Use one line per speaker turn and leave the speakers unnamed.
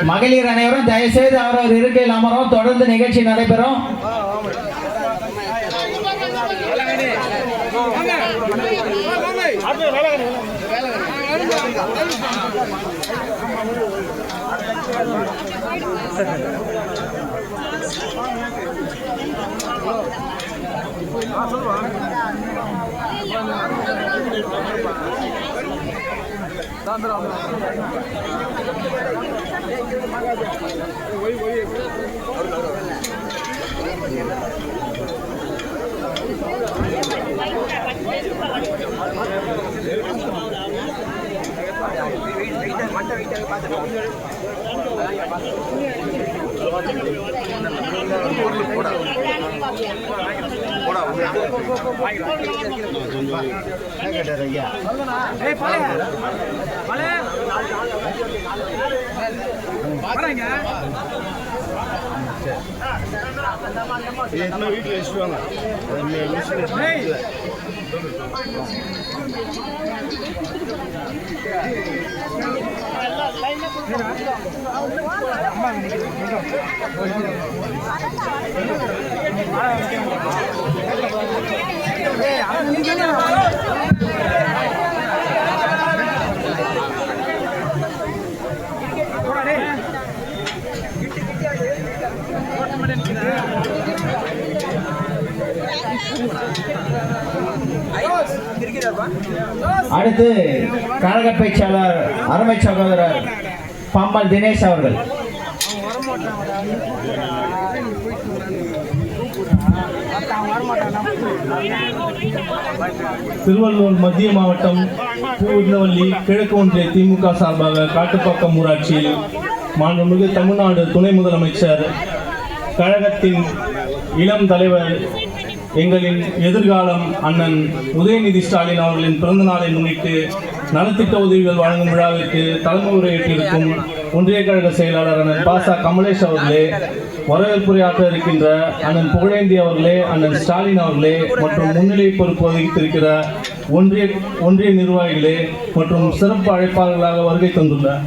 மகளிர் அனைவரும் தயவுசெய்து அவரவர் இருக்கையில் அமரும். தொடர்ந்து நிகழ்ச்சி நடைபெறும். வீட்டுல வச்சுருவாங்க. அடுத்து கழக பேச்சாளர் அருமை சகோதரர் பம்மல் தினேஷ் அவர்கள்.
திருவள்ளூர் மத்திய மாவட்டம் பூவிருந்தவல்லி கிழக்கு ஒன்றிய திமுக சார்பாக காட்டுப்பாக்கம் ஊராட்சியில் மாண்புமிகு தமிழ்நாடு துணை முதலமைச்சர் கழகத்தின் இளம் தலைவர் எங்களின் எதிர்காலம் அண்ணன் உதயநிதி ஸ்டாலின் அவர்களின் பிறந்த நாளை முன்னிட்டு நலத்திட்ட உதவிகள் வழங்கும் விழாவிற்கு தலைமை உரையேற்றிருக்கும் ஒன்றிய கழக செயலாளர் அண்ணன் பாசா கமலேஷ் அவர்களே, வரவேற்புரையாற்ற இருக்கின்ற அண்ணன் புகழேந்தி அவர்களே, அண்ணன் ஸ்டாலின் அவர்களே மற்றும் முன்னிலை பொறுப்பு வகித்திருக்கிற ஒன்றிய நிர்வாகிகளே மற்றும் சிறப்பு அழைப்பாளர்களாக வருகை தந்துள்ளார்.